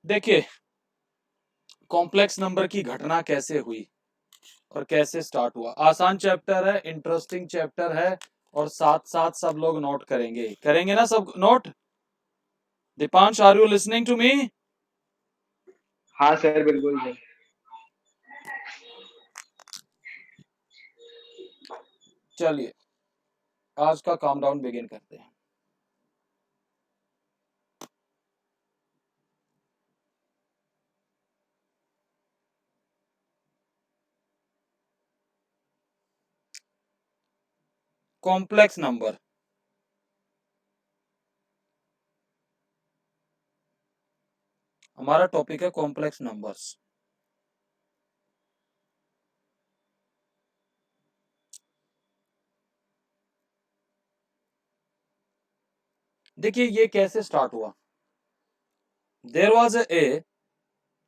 देखिए complex number की घटना कैसे हुई और कैसे स्टार्ट हुआ। आसान चैप्टर है, इंटरेस्टिंग चैप्टर है और साथ साथ सब लोग नोट करेंगे ना सब note. Deepansh, are you listening to me? हाँ सर, बिल्कुल सर। चलिए आज का काम डाउन बिगिन करते हैं। कॉम्प्लेक्स नंबर, हमारा टॉपिक है कॉम्प्लेक्स नंबर्स। देखिए ये कैसे स्टार्ट हुआ। There was a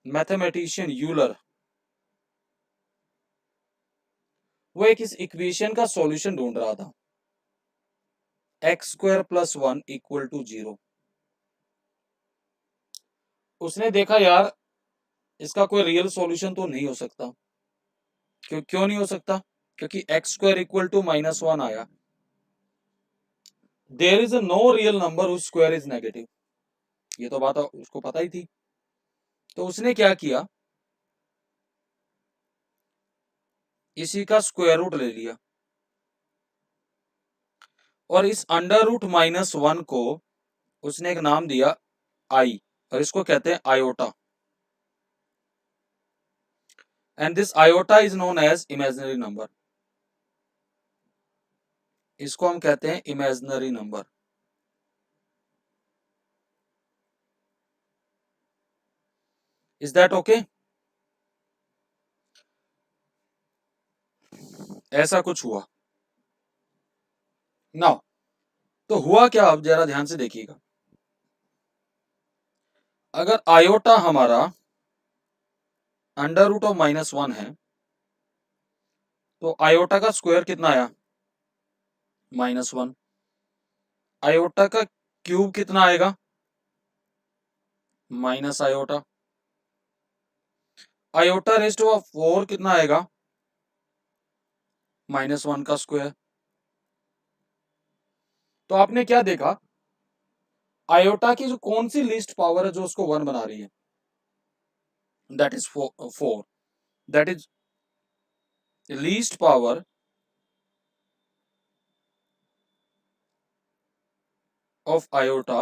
mathematician Euler, वो एक इस इक्वेशन का सॉल्यूशन ढूंढ रहा था, x² + 1 = 0। उसने देखा यार इसका कोई रियल सॉल्यूशन तो नहीं हो सकता। क्यों नहीं हो सकता? क्योंकि x² = -1 आया। There is a no real number whose square is negative, ये तो बात उसको पता ही थी। तो उसने क्या किया, इसी का स्क्वायर रूट ले लिया और इस √-1 को उसने एक नाम दिया i, और इसको कहते हैं iota, and this iota is known as imaginary number. इसको हम कहते हैं imaginary number. Is that okay? ऐसा कुछ हुआ ना। तो हुआ क्या, अब जरा ध्यान से देखिएगा। अगर आयोटा हमारा √-1 है तो आयोटा का स्क्वायर कितना आया? -1। आयोटा का क्यूब कितना आएगा? Minus iota. Iota raised to 4 कितना आएगा? -1 का स्क्वायर। तो आपने क्या देखा, आयोटा की जो कौन सी लीस्ट पावर है जो उसको 1 बना रही है? That is 4। That is least power of iota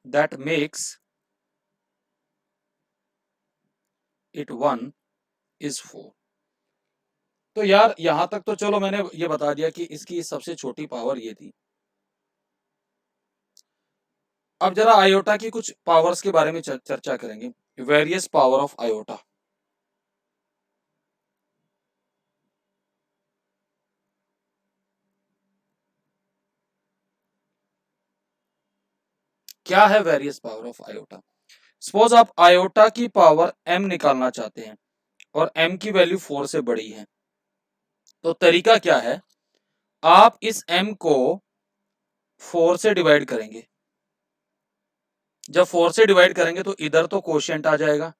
that makes it 1 is 4। तो यार यहां तक तो चलो मैंने ये बता दिया कि इसकी सबसे छोटी पावर ये थी। अब जरा आयोटा की कुछ पावर्स के बारे में चर्चा करेंगे। Various power of iota. क्या है various power of iota? Suppose आप आयोटा की पावर m निकालना चाहते हैं और m की वैल्यू 4 से बड़ी है, तो तरीका क्या है, आप इस m को 4 से डिवाइड करेंगे। जब 4 से डिवाइड करेंगे तो इधर तो कोशेंट आ जाएगा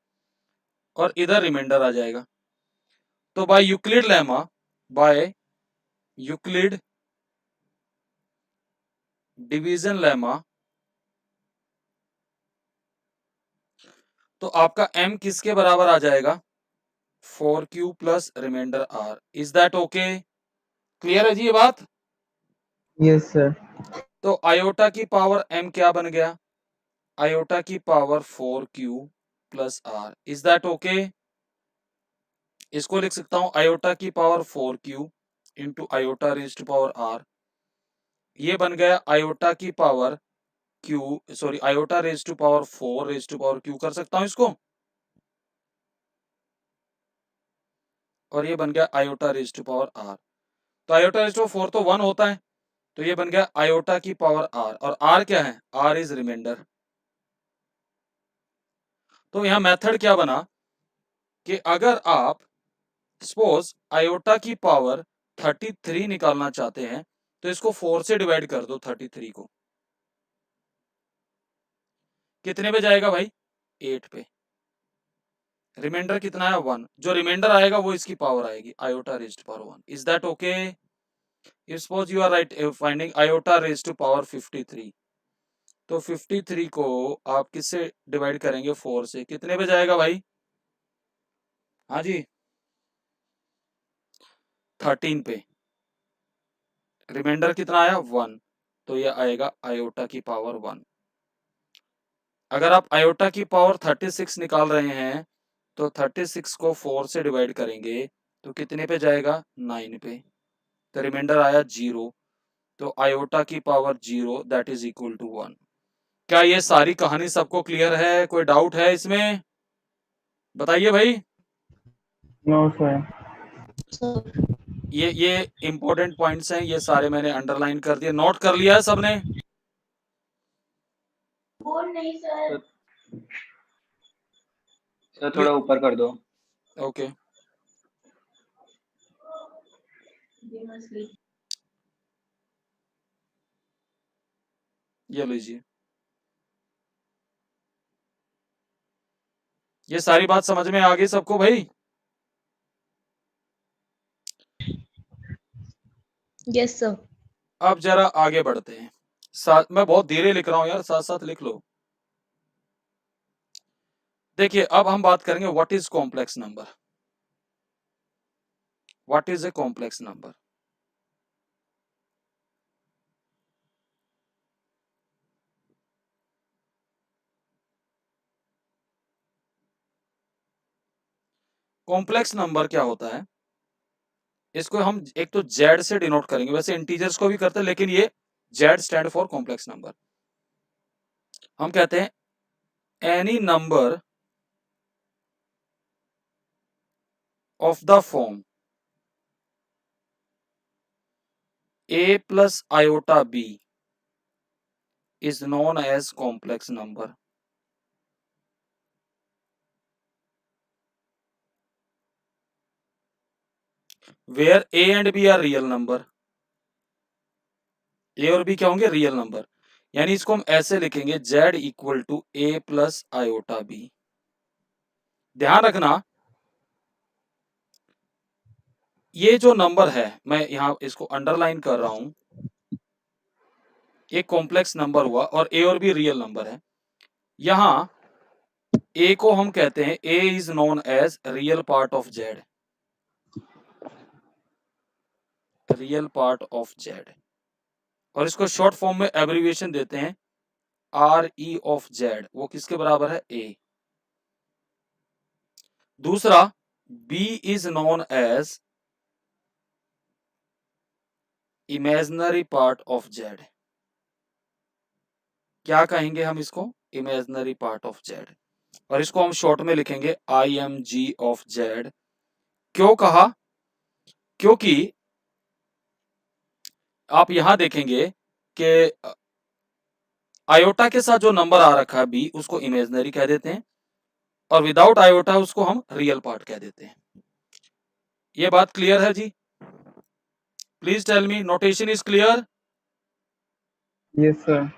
और इधर रिमाइंडर आ जाएगा। तो by Euclid lemma, by Euclid division lemma, तो आपका m किसके बराबर आ जाएगा? 4q plus reminder r। Is that okay? Clear है जी ये बात? Yes sir. तो आयोटा की पावर m क्या बन गया? आयोटा की power 4q plus r। Is that okay? इसको लिख सकता हूं आयोटा की power 4q into iota raised to power r। ये बन गया आयोटा की power iota raised to power 4 raised to power q कर सकता हूं इसको, और ये बन गया iota raised to power r। तो आयोटा रेज़्ड टू पावर 4 तो 1 होता है, तो ये बन गया आयोटा की पावर r, और r क्या है? r is reminder. तो यहां मेथड क्या बना कि अगर आप सपोज आयोटा की पावर 33 निकालना चाहते हैं तो इसको 4 से डिवाइड कर दो 33 को। कितने पे जाएगा भाई? 8 पे। रिमाइंडर कितना है? 1। जो रिमाइंडर आएगा वो इसकी पावर आएगी, iota raised power 1। Is that okay? If suppose you are right finding iota raised to power 53, तो 53 को आप किससे डिवाइड करेंगे? 4 से। कितने पे जाएगा भाई? हाँ जी, 13 पे। रिमाइंडर कितना आया? 1। तो ये आएगा आयोटा की पावर 1। अगर आप आयोटा की पावर 36 निकाल रहे हैं तो 36 को 4 से डिवाइड करेंगे तो कितने पे जाएगा? 9 पे। तो रिमाइंडर आया 0। तो आयोटा की पावर 0 दैट इज इक्वल टू 1। क्या ये सारी कहानी सबको क्लियर है? कोई डाउट है इसमें? बताइए भाई। No sir. ये इंपॉर्टेंट पॉइंट्स हैं, ये सारे मैंने अंडरलाइन कर दिए। नोट कर लिया है सबने? नहीं सर। सर थोड़ा ऊपर कर दो। ओके। ये लीजिए, ये सारी बात समझ में आ गई सबको भाई? Yes sir. अब जरा आगे बढ़ते हैं। साथ मैं बहुत धीरे लिख रहा हूं यार, साथ साथ लिख लो। देखिए अब हम बात करेंगे what is complex number. What is a complex number? Complex number क्या होता है? इसको हम एक तो जेड से डिनोट करेंगे, वैसे इंटीजर्स को भी करते हैं लेकिन ये Z stand for complex number. हम कहते हैं any number of the form a plus iota b is known as complex number. Where a and b are real number. a और b क्या होंगे? Real number. यानी इसको हम ऐसे लिखेंगे z equal to a plus iota b। ध्यान रखना ये जो नंबर है, मैं यहां इसको अंडरलाइन कर रहा हूं, एक कॉम्प्लेक्स नंबर हुआ और a और b रियल नंबर है। यहां a को हम कहते हैं a is known as real part of z। Real part of z, और इसको शॉर्ट फॉर्म में एब्रिविएशन देते हैं आर ई ऑफ जेड। वो किसके बराबर है? ए। दूसरा b is known as imaginary part of z. क्या कहेंगे हम इसको? Imaginary part of z. और इसको हम शॉर्ट में लिखेंगे I M G of z. क्यों कहा? क्योंकि आप यहां देखेंगे कि आयोटा के साथ जो नंबर आ रखा है बी, उसको इमेजिनरी कह देते हैं, और विदाउट आयोटा उसको हम रियल पार्ट कह देते हैं। ये बात क्लियर है जी? Please tell me, notation is clear? Yes sir.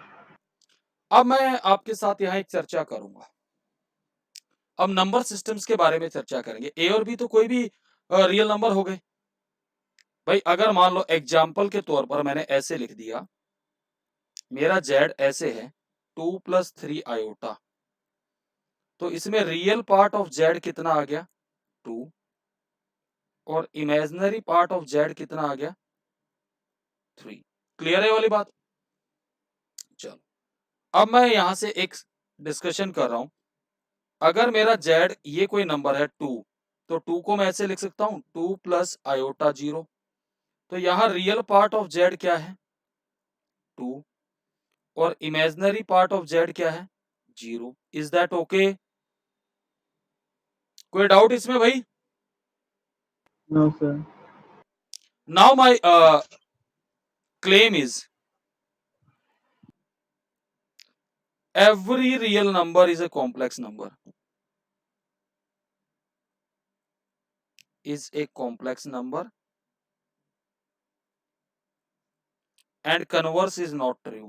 अब मैं आपके साथ यहाँ एक चर्चा करूंगा। अब नंबर सिस्टम्स के बारे में चर्चा करेंगे। ए और बी तो कोई भी रियल नंबर हो गए भाई। अगर मान लो एग्जाम्पल के तौर पर मैंने ऐसे लिख दिया, मेरा जेड ऐसे है 2 प्लस 3 आयोटा, तो इसमें रियल पार्ट ऑफ जेड कितना आ गया? 2। और इमेजिनरी पार्ट ऑफ जेड कितना आ गया? 3। क्लियर है वाली बात? चलो अब मैं यहां से एक डिस्कशन कर रहा हूं। अगर मेरा जेड ये कोई नंबर है 2, तो 2 को मैं ऐसे लिख सकता हूं 2 प्लस आयोटा 0। तो यहां रियल पार्ट ऑफ जेड क्या है? 2। और इमेजिनरी पार्ट ऑफ जेड क्या है? 0। इज दैट ओके? कोई डाउट इसमें भाई? No sir. Now my claim is every real number is a complex number. Is a complex number and converse is not true.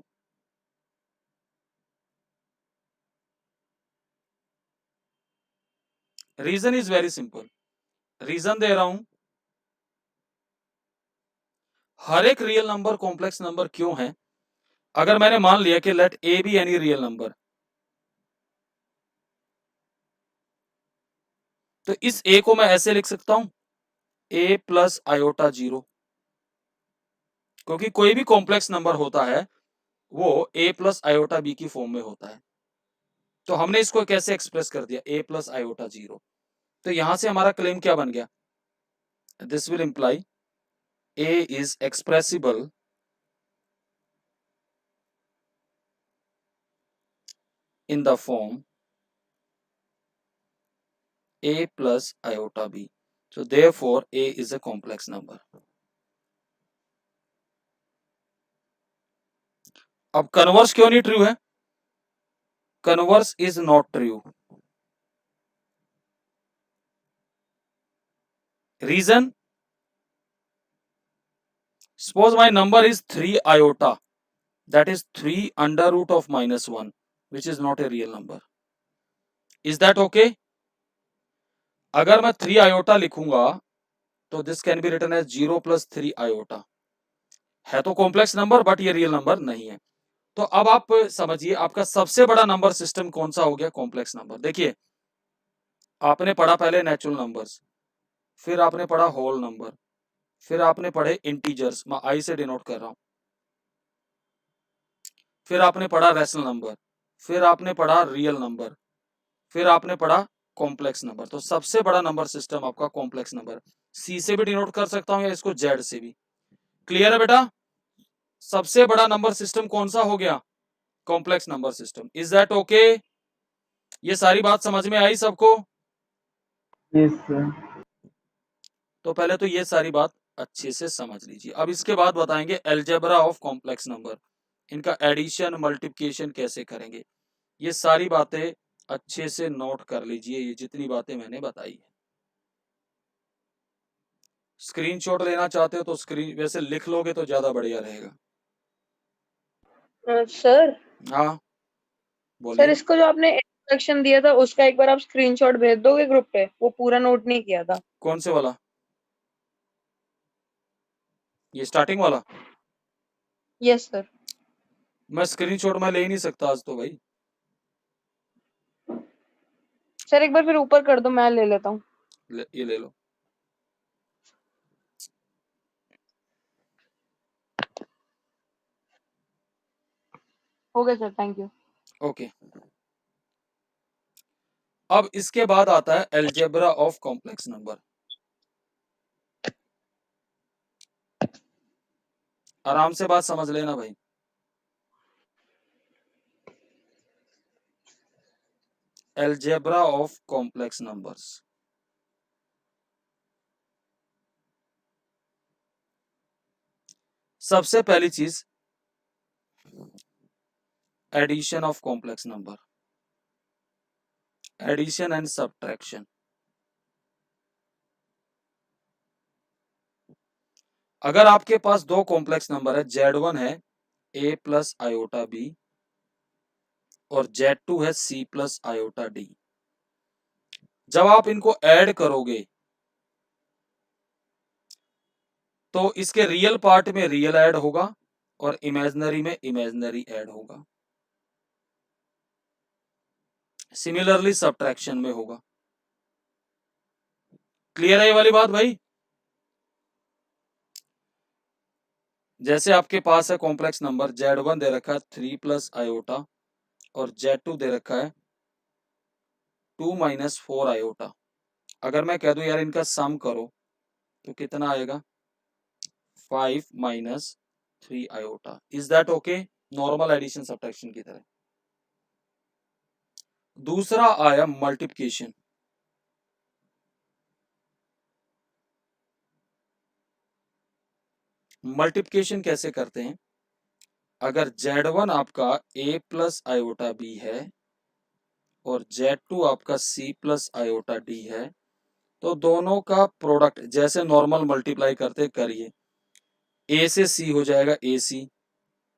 Reason is very simple, reason दे रहा हूं, हर एक रियल नंबर कॉम्प्लेक्स नंबर क्यों है? अगर मैंने मान लिया कि let a be any real number, तो इस ए को मैं ऐसे लिख सकता हूं, ए प्लस आयोटा 0, क्योंकि कोई भी कॉम्प्लेक्स नंबर होता है वो ए प्लस आयोटा बी की फॉर्म में होता है। तो हमने इसको कैसे एक्सप्रेस कर दिया, ए प्लस आयोटा 0। तो यहां से हमारा क्लेम क्या बन गया, this will imply A is expressible in the form a plus iota b. So therefore a is a complex number. अब कन्वर्स क्यों नहीं ट्रू है? Converse is not true. Reason, suppose my number is 3 iota, that is 3 under root of -1, which is not a real number. Is that okay? अगर मैं 3 iota लिखूंगा तो this can be written as 0 plus 3 iota। है तो complex number but ये real number नहीं है। तो अब आप समझिए आपका सबसे बड़ा नंबर सिस्टम कौन सा हो गया, कॉम्प्लेक्स नंबर। देखिए आपने पढ़ा पहले नेचुरल नंबर्स, फिर आपने पढ़ा होल नंबर, फिर आपने पढ़े इंटीजर्स, मैं आई से डिनोट कर रहा हूं, फिर आपने पढ़ा रैशनल नंबर, फिर आपने पढ़ा रियल नंबर, फिर आपने पढ़ा कॉम्प्लेक्स नंबर। तो सबसे बड़ा नंबर सिस्टम आपका कॉम्प्लेक्स नंबर, सी से भी डिनोट कर सकता हूं या इसको जेड से भी। क्लियर है बेटा? सबसे बड़ा नंबर सिस्टम कौन सा हो गया, complex number system. Is that okay? ये सारी बात समझ में आई सबको? Yes sir. तो पहले तो ये सारी बात अच्छे से समझ लीजिए। अब इसके बाद बताएंगे अलजेब्रा ऑफ कॉम्प्लेक्स नंबर, इनका एडिशन मल्टीप्लिकेशन कैसे करेंगे। ये सारी बातें अच्छे से नोट कर लीजिए, ये जितनी बातें मैंने बताई है। स्क्रीनशॉट लेना चाहते हो तो स्क्रीन वैसे लिख लोगे तो ज्यादा बढ़िया रहेगा। सर हाँ सर बोलिए। इसको जो आपने इंट्रोडक्शन दिया था उसका एक बार आप स्क्रीनशॉट भेज दोगे ग्रुप पे, वो पूरा नोट नहीं किया था। कौन से वाला, ये स्टार्टिंग वाला? Yes sir. मैं स्क्रीनशॉट में ले ही नहीं सकता आज तो भाई। सर एक बार फिर ऊपर कर दो, मैं ले लेता हूँ। ये ले लो। हो गया सर, थैंक यू। ओके, अब इसके बाद आता है अलजेब्रा ऑफ कॉम्प्लेक्स नंबर। आराम से बात समझ लेना भाई। अलजेब्रा ऑफ कॉम्प्लेक्स नंबर्स, सबसे पहली चीज addition of complex number, addition and subtraction. अगर आपके पास दो कॉम्प्लेक्स नंबर है, Z1 है a प्लस आयोटा b और Z2 है c प्लस आयोटा d, जब आप इनको ऐड करोगे तो इसके रियल पार्ट में रियल ऐड होगा और इमेजिनरी में इमेजिनरी ऐड होगा। सिमिलरली सब्ट्रैक्शन में होगा। क्लियर है ये वाली बात भाई? जैसे आपके पास है कॉम्प्लेक्स नंबर Z1 दे रखा है 3 प्लस आयोटा और Z2 दे रखा है 2 माइनस 4 आयोटा। अगर मैं कह दूं यार इनका सम करो तो कितना आएगा, 5 minus 3 iota. Is that okay? Normal addition subtraction की तरह। दूसरा आया मल्टीप्लिकेशन। मल्टीप्लिकेशन कैसे करते हैं, अगर Z1 आपका a प्लस आयोटा b है और Z2 आपका c प्लस आयोटा d है, तो दोनों का प्रोडक्ट जैसे नॉर्मल मल्टीप्लाई करते करिए। a से c हो जाएगा ac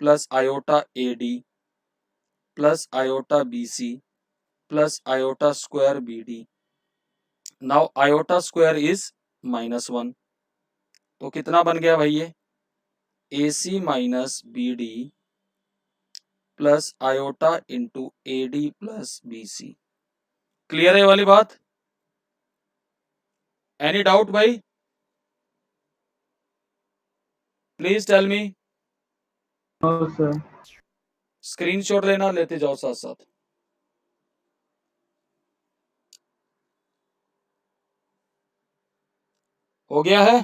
plus iota ad plus iota bc plus iota square bd now iota square is -1, तो कितना बन गया भाई ये AC minus BD plus iota into AD plus BC। Clear है ये वाली बात? एनी डाउट भाई? Please tell me. No sir. Screenshot लेना, लेते जाओ साथ साथ। हो गया है?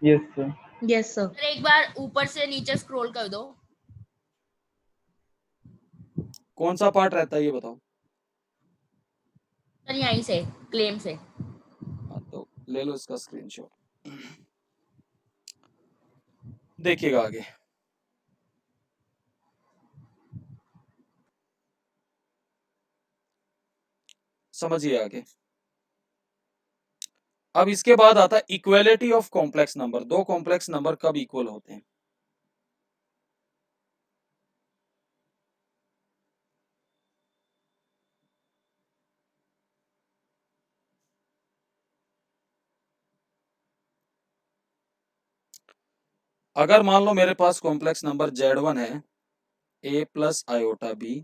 Yes sir. Yes sir. Sir एक बार ऊपर से नीचे स्क्रॉल कर दो। कौन सा पार्ट रहता है ये बताओ। सर यहीं से क्लेम से। हाँ, तो ले लो इसका स्क्रीनशॉट, देखिएगा आगे। समझिए आगे। अब इसके बाद आता है इक्वलिटी ऑफ कॉम्प्लेक्स नंबर। दो कॉम्प्लेक्स नंबर कब इक्वल होते हैं? अगर मान लो मेरे पास कॉम्प्लेक्स नंबर Z1 है A प्लस आयोटा B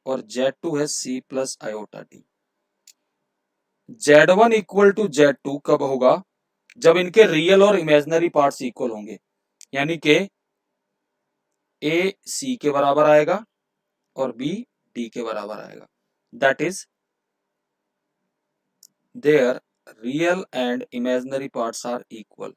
और Z2 है C plus iota D। Z1 equal to Z2 कब होगा? जब इनके रियल और इमेजिनरी पार्ट्स इक्वल होंगे, यानी कि A C के बराबर आएगा और B D के बराबर आएगा। That is their real and imaginary parts are equal.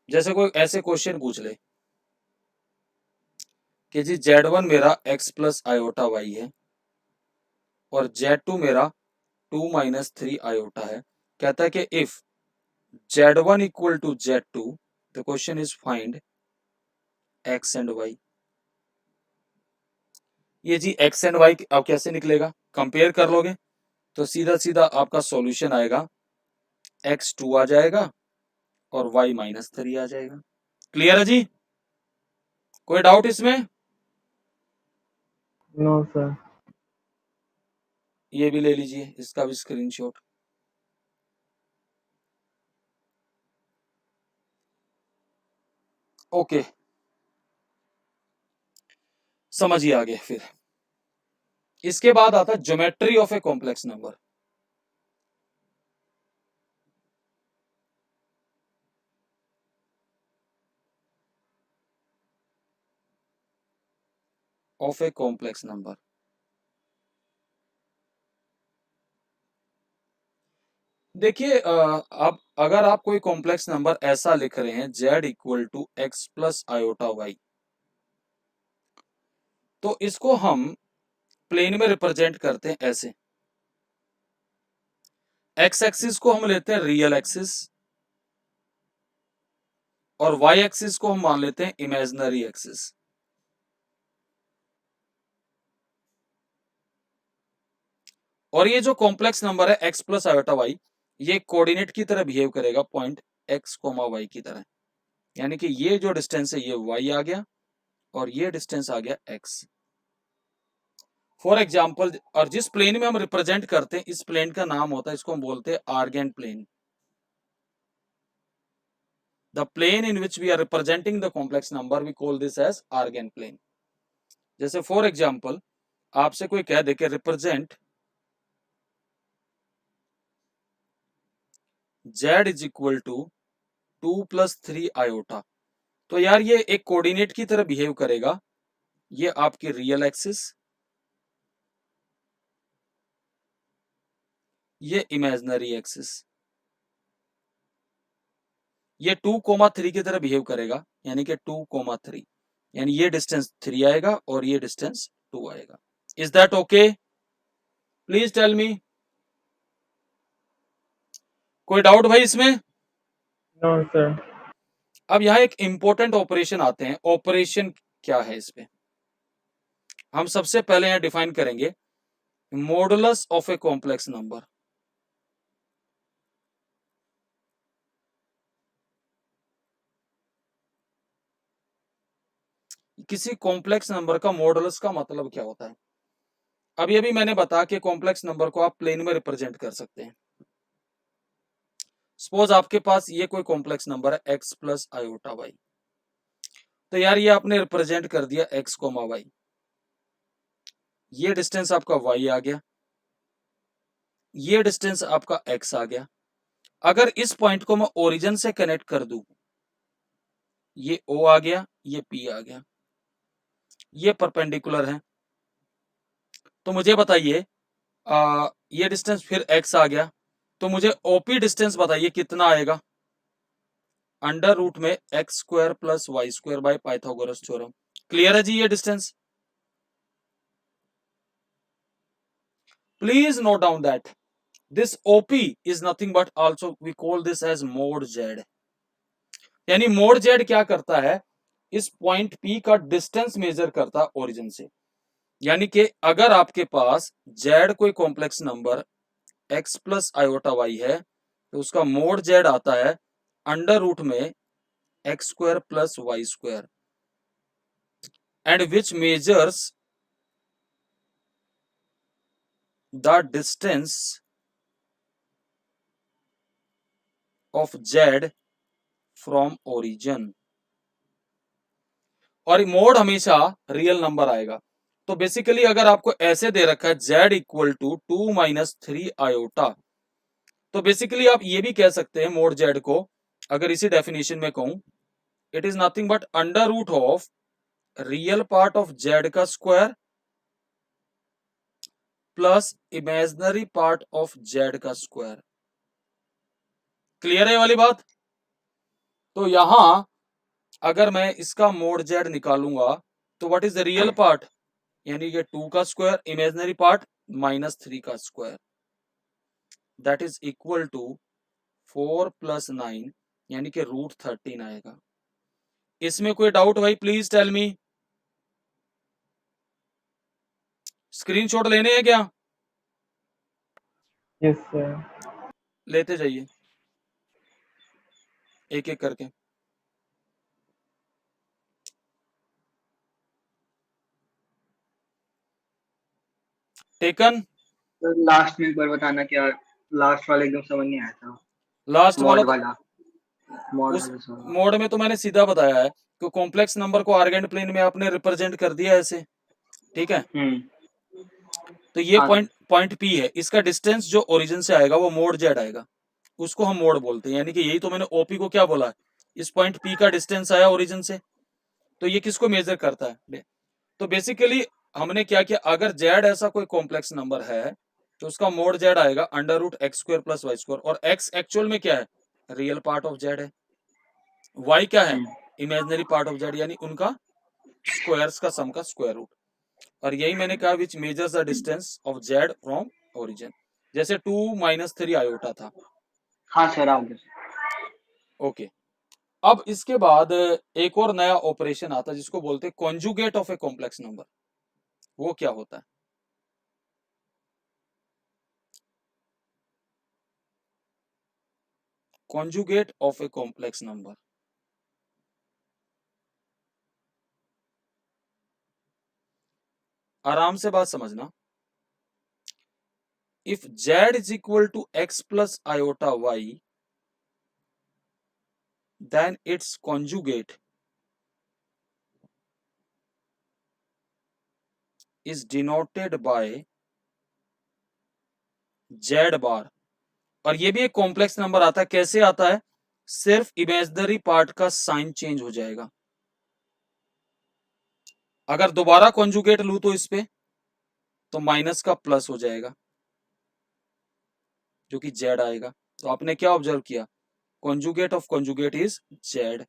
जैसे कोई ऐसे क्वेश्चन पूछ ले कि जी Z1 मेरा x प्लस आयोटा y है और Z2 मेरा 2 माइनस 3 आयोटा है। कहता है कि if Z1 equal to Z2 the question is find x and y। ये जी x एंड y अब कैसे निकलेगा? कंपेयर कर लोगे तो सीधा सीधा आपका सॉल्यूशन आएगा x2 आ जाएगा और y माइनस 3 आ जाएगा। क्लियर है जी? कोई डाउट इसमें? No sir. ये भी ले लीजिए, इसका भी स्क्रीनशॉट। ओके, समझिए आगे। फिर इसके बाद आता है geometry of a complex number. Of a complex number. देखिए अब अगर आप कोई कॉम्प्लेक्स नंबर ऐसा लिख रहे हैं z equal to x plus iota y, तो इसको हम प्लेन में रिप्रेजेंट करते हैं ऐसे। एक्स एक्सिस को हम लेते हैं रियल एक्सिस और वाई एक्सिस को हम मान लेते हैं इमेजिनरी एक्सिस। और ये जो कॉम्प्लेक्स नंबर है एक्स प्लस आयोटा वाई, ये कोऑर्डिनेट की तरह बिहेव करेगा पॉइंट एक्स कोमा वाई की तरह। यानी कि ये जो डिस्टेंस है ये वाई आ गया और ये डिस्टेंस आ गया एक्स। फॉर एग्जाम्पल, और जिस प्लेन में हम रिप्रेजेंट करते हैं इस प्लेन का नाम होता है, इसको हम बोलते हैं Argand plane. The plane in which we are representing the complex number we call this as Argand plane. जैसे फॉर एग्जाम्पल आपसे कोई कह दे कि represent z is equal to 2 plus 3 iota, तो यार ये एक कोऑर्डिनेट की तरह बिहेव करेगा। ये आपकी रियल एक्सिस, ये इमेजिनरी एक्सिस। ये 2,3 की तरह बिहेव करेगा, यानी कि 2,3, यानी ये डिस्टेंस 3 आएगा और ये डिस्टेंस 2 आएगा। Is that okay? Please tell me. कोई डाउट भाई इसमें? No sir. अब यहाँ एक इंपॉर्टेंट ऑपरेशन आते हैं। ऑपरेशन क्या है इस पे? हम सबसे पहले यहाँ डिफाइन करेंगे modulus of a complex number. किसी कॉम्प्लेक्स नंबर का मॉडुलस का मतलब क्या होता है? अभी अभी मैंने बताया कि कॉम्प्लेक्स नंबर को आप प्लेन में रिप्रेजेंट कर सकते हैं। सपोज आपके पास ये कोई कॉम्प्लेक्स नंबर है x प्लस आयोटा वाई, तो यार ये आपने रिप्रेजेंट कर दिया x कोमा वाई, ये डिस्टेंस आपका y आ गया, ये डिस्टेंस आपका x आ गया। अगर इस पॉइंट को मैं ओरिजिन से कनेक्ट कर दूं, ये O आ गया, ये P आ गया, ये परपेंडिकुलर है। तो मुझे बताइए ये डिस्टेंस फिर x आ गया, तो मुझे OP डिस्टेंस बताइए कितना आएगा? अंडर रूट में x square plus y square by Pythagoras theorem. Clear है जी ये distance? Please note down that this OP is nothing but also we call this as mod z। यानी mod z क्या करता है? इस पॉइंट P का डिस्टेंस मेजर करता है ओरिजिन से। यानी कि अगर आपके पास z कोई complex number x plus iota y है, तो उसका मोड z आता है अंडर रूट में x square plus y square, and which measures the distance of z from origin. और मोड हमेशा रियल नंबर आएगा। तो बेसिकली अगर आपको ऐसे दे रखा है z equal to 2 minus 3 iota, तो बेसिकली आप ये भी कह सकते हैं मोड z को, अगर इसी डेफिनेशन में कहूं, it is nothing but under root of real part of z का square plus imaginary part of z का स्क्वायर। क्लियर है ये वाली बात? तो यहां अगर मैं इसका मोड z निकालूंगा, तो what is the real part, यानी कि 2 का स्क्वायर, इमेजिनरी पार्ट माइनस 3 का square, that is equal to 4 plus 9, यानी कि रूट 13 आएगा। इसमें कोई डाउट भाई? Please tell me. स्क्रीनशॉट लेने हैं क्या? Yes, sir. लेते जाइए एक एक करके। टेकन? लास्ट में एक बार बताना, क्या लास्ट वाला एकदम समझ नहीं आया था। लास्ट वाला मॉड वाला मॉड उस वाला समझ। मोड में तो मैंने सीधा बताया है कि कॉम्प्लेक्स नंबर को आर्गेंट प्लेन में आपने रिप्रेजेंट कर दिया ऐसे, ठीक है? तो ये हाँ। पॉइंट P है, इसका डिस्टेंस जो ओरिजिन से आएगा वो मोड z आएगा, उसको हम मोड बोलते हैं। यानी कि यही तो मैंने OP को क्या बोला है, इस पॉइंट P का डिस्टेंस आया ओरिजिन से, तो ये किसको मेजर करता है? तो बेसिकली हमने क्या किया, अगर z ऐसा कोई कॉम्प्लेक्स नंबर है तो उसका मोड z आएगा under root x square plus y square, और x एक्चुअल में क्या है? रियल पार्ट ऑफ z है, y क्या है? इमेजिनरी पार्ट ऑफ z, यानी उनका स्क्वायर्स का सम का स्क्वायर रूट। और यही मैंने कहा विच measures the distance of z from origin, जैसे 2 माइनस 3 आयोटा था। हाँ सर, आ गया। ओके, अब इसके बाद एक और नया ऑपरेशन आता है जिसको बोलते हैं conjugate of a complex number. वो क्या होता है? Conjugate of a complex number. आराम से बात समझना। If z is equal to x plus iota y, then its conjugate is denoted by z bar. और ये भी एक कॉम्प्लेक्स नंबर आता है, कैसे आता है? सिर्फ इमेजिनरी पार्ट का साइन चेंज हो जाएगा। अगर दोबारा कॉन्जुगेट लू तो इस पे, तो माइनस का प्लस हो जाएगा जो कि z आएगा। तो आपने क्या ऑब्जर्व किया? Conjugate of conjugate is z।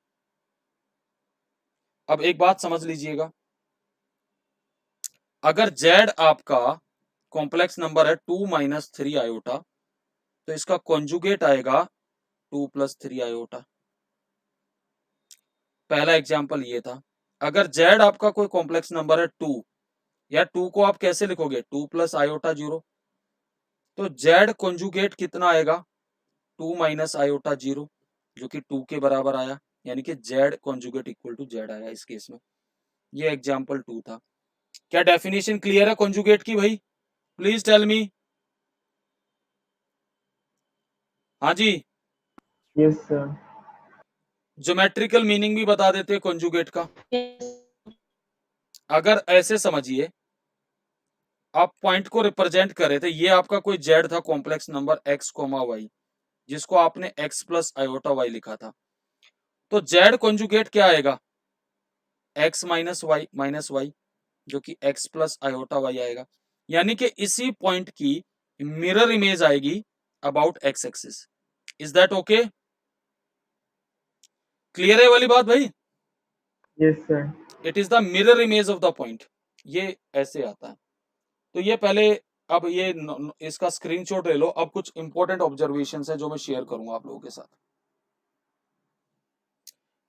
अब एक बात समझ लीजिएगा, अगर z आपका कॉम्प्लेक्स नंबर है 2 माइनस 3 आयोटा, तो इसका कॉन्जुगेट आएगा 2 प्लस 3 आयोटा। पहला एग्जाम्पल ये था। अगर z आपका कोई कॉम्प्लेक्स नंबर है 2, या 2 को आप कैसे लिखोगे? 2 प्लस आयोटा 0, तो z कॉन्जुगेट कितना आएगा? 2 माइनस आयोटा 0, जो कि 2 के बराबर आया, यानी कि z conjugate equal to z आया इस केस में। ये एग्जाम्पल 2 था। क्या डेफिनेशन क्लियर है कॉन्जुगेट की भाई? Please tell me. हाँ जी, Yes, sir. ज्योमेट्रिकल मीनिंग भी बता देते हैं कॉन्जुगेट का। अगर ऐसे समझिए, आप पॉइंट को रिप्रेजेंट करे थे, ये आपका कोई जेड था कॉम्प्लेक्स नंबर x, y, जिसको आपने x प्लस आयोटा y लिखा था, तो जेड कॉन्जुगेट क्या आएगा? x माइनस वाई, जो कि x प्लस आयोटा y आएगा। यानी कि इसी पॉइंट की मिरर इमेज आएगी about x axis. Is that okay? Clear है वाली बात भाई? Yes, sir. It is the mirror image of the point. ये ऐसे आता है। तो ये पहले, अब ये इसका स्क्रीनशॉट ले लो। अब कुछ इंपॉर्टेंट ऑब्जर्वेशन है जो मैं शेयर करूंगा आप लोगों के साथ।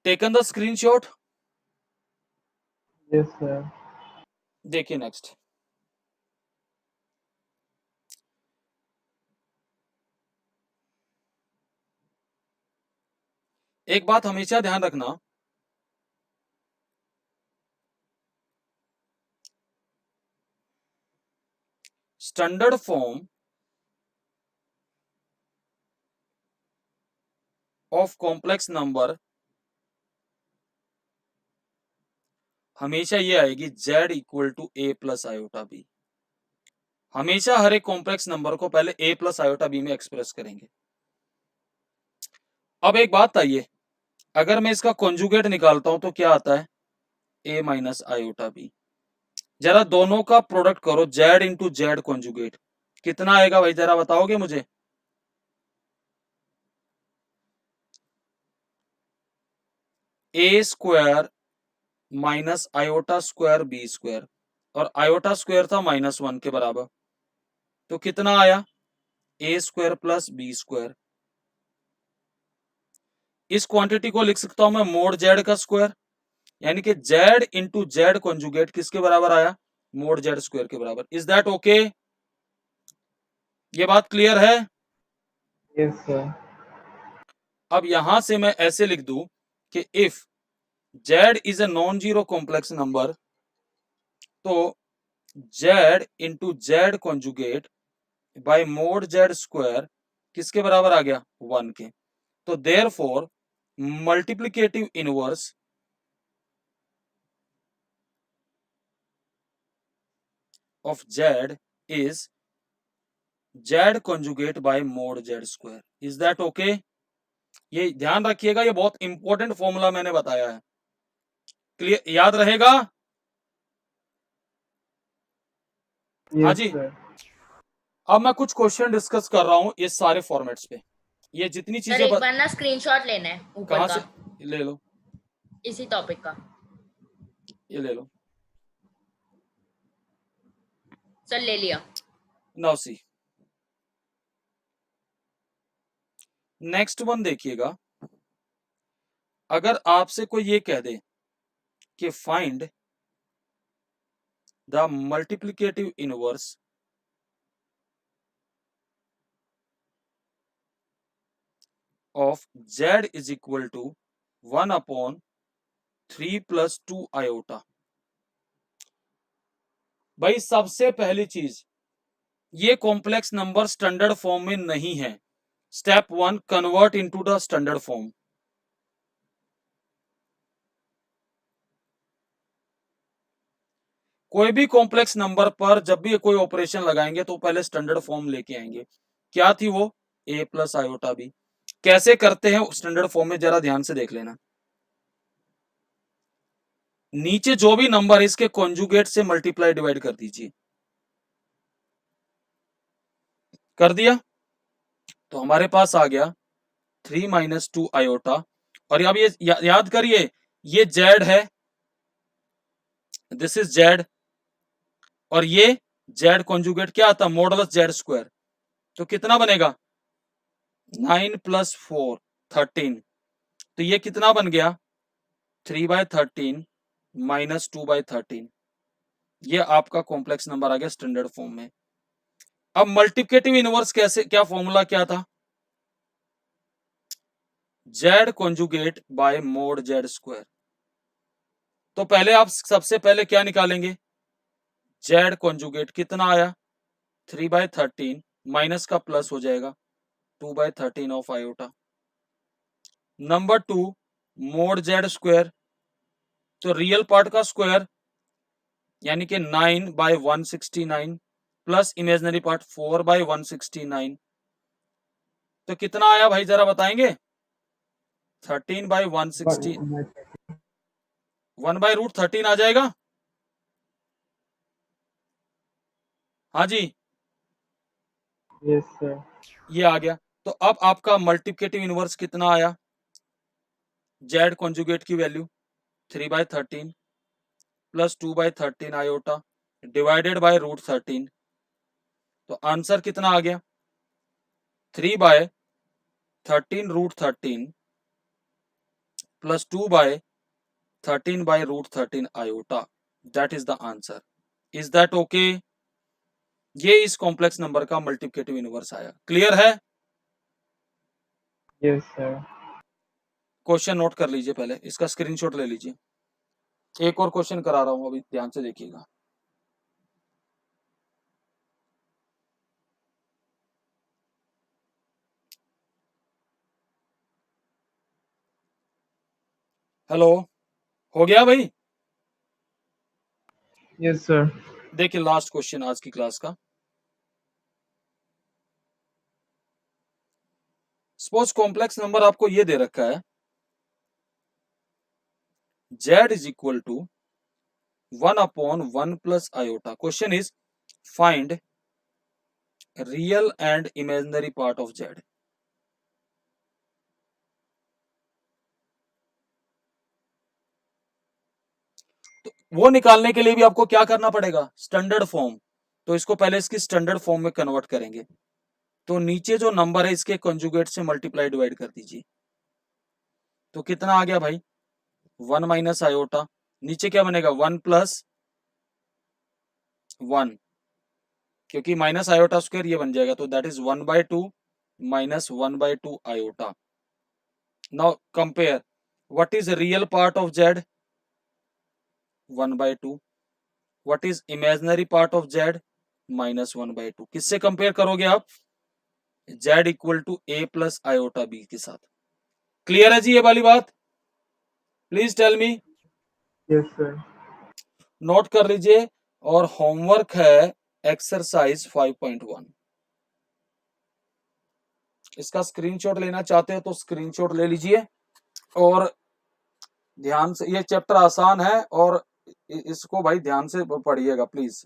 Taken the screenshot. Yes, sir. देखिए नेक्स्ट, एक बात हमेशा ध्यान रखना, standard form of complex number हमेशा ये आएगी z equal to a plus iota b. हमेशा हर एक कॉम्प्लेक्स नंबर को पहले a प्लस आयोटा बी में एक्सप्रेस करेंगे। अब एक बात आइए, अगर मैं इसका कॉन्जुगेट निकालता हूं तो क्या आता है? a minus iota b. जरा दोनों का प्रोडक्ट करो, z इंटू जेड कॉन्जुगेट, कितना आएगा भाई? जरा बताओगे मुझे? a square minus iota square b square, और आयोटा स्क्वायर था -1 के बराबर, तो कितना आया? a square plus b square. इस क्वांटिटी को लिख सकता हूं मैं मोड जेड का स्क्वायर, यानी कि z इंटू जेड कॉन्जुगेट किसके बराबर आया? मोड जेड स्क्वायर के बराबर। Is that okay? ये बात क्लियर है? Yes, sir. अब यहां से मैं ऐसे लिख दूं कि if z is a non zero complex number, तो z into z conjugate by mod z square किसके बराबर आ गया? 1 के। तो therefore multiplicative inverse of z is z conjugate by mod z square। Is that okay? ये ध्यान रखिएगा, ये बहुत इंपॉर्टेंट फॉर्मूला मैंने बताया है। क्लियर, याद रहेगा? हाँ Yes, जी। sir. अब मैं कुछ क्वेश्चन डिस्कस कर रहा हूं इस सारे फॉर्मेट्स पे। ये जितनी सर चीजें एक बार ना स्क्रीनशॉट लेना है ऊपर कहां का, से ले लो? इसी टॉपिक का। ये ले लो। सर ले लिया। नाउ सी, नेक्स्ट वन देखिएगा। अगर आपसे कोई ये कह दे कि find the multiplicative inverse of z is equal to 1 upon 3 plus 2 iota। भाई सबसे पहली चीज, ये कॉम्प्लेक्स नंबर स्टैंडर्ड फॉर्म में नहीं है। Step 1, convert into the standard form. कोई भी कॉम्प्लेक्स नंबर पर जब भी कोई ऑपरेशन लगाएंगे तो पहले स्टैंडर्ड फॉर्म लेके आएंगे। क्या थी वो? a plus iota b. कैसे करते हैं स्टैंडर्ड फॉर्म में, जरा ध्यान से देख लेना। नीचे जो भी नंबर है इसके कॉन्जुगेट से मल्टीप्लाई डिवाइड कर दीजिए। कर दिया तो हमारे पास आ गया 3 माइनस 2 आयोटा। और अब ये याद करिए, ये जेड है, दिस इज जेड, और ये जेड कॉन्जुगेट क्या आता? Modulus Z square. तो कितना बनेगा? 9 प्लस 4 13। तो ये कितना बन गया? 3/13 माइनस 2/13। ये आपका कॉम्प्लेक्स नंबर आ गया स्टैंडर्ड फॉर्म में। अब मल्टीप्लिकेटिव इनवर्स कैसे, क्या फॉर्मूला क्या था? Z conjugate by mod z square. तो पहले आप सबसे पहले क्या निकालेंगे, जेड कॉन्जुगेट कितना आया 3/13 माइनस का प्लस हो जाएगा 2/13 of iota. Number 2 mode z square, तो रियल पार्ट का स्क्वायर यानी कि 9/169 प्लस इमेजिनरी पार्ट 4/169, तो कितना आया भाई जरा बताएंगे, 13/160 1/√13 आ जाएगा। हाँ जी Yes, sir. ये आ गया। तो अब आपका मल्टीप्लिकेटिव इनवर्स कितना आया, जेड कॉन्जुगेट की value 3/13 plus 2/13 iota divided by √13, तो आंसर कितना आ गया 3/13 √13 plus 2/13 by √13 iota, that is the answer. Is that okay? ये इस कॉम्प्लेक्स नंबर का मल्टीप्लिकेटिव इनवर्स आया। क्लियर है? Yes, sir. क्वेश्चन नोट कर लीजिए, पहले इसका स्क्रीनशॉट ले लीजिए। एक और क्वेश्चन करा रहा हूं, अभी ध्यान से देखिएगा। हेलो, हो गया भाई? Yes, sir. देखिए लास्ट क्वेश्चन आज की क्लास का। सपोज कॉम्प्लेक्स नंबर आपको ये दे रखा है, z is equal to 1/1 plus iota. Question is find real and imaginary part of z। तो वो निकालने के लिए भी आपको क्या करना पड़ेगा, स्टैंडर्ड फॉर्म। तो इसको पहले इसकी स्टैंडर्ड फॉर्म में कन्वर्ट करेंगे। तो नीचे जो नंबर है इसके कंजुगेट से मल्टीप्लाई डिवाइड कर दीजिए, तो कितना आ गया भाई 1 माइनस आयोटा, नीचे क्या बनेगा 1 प्लस 1, क्योंकि माइनस आयोटा स्क्वायर ये बन जाएगा, तो that is 1/2 minus 1/2 iota. Now compare what is real part of z 1/2, what is imaginary part of z -1/2। किससे कंपेयर करोगे आप, z equal to a plus iota b के साथ। क्लियर है जी ये वाली बात? Please tell me. Yes, sir. Note कर लीजिए। और होमवर्क है एक्सरसाइज 5.1, इसका स्क्रीनशॉट लेना चाहते हो तो स्क्रीनशॉट ले लीजिए और ध्यान से, ये चैप्टर आसान है और इसको भाई ध्यान से पढ़िएगा प्लीज।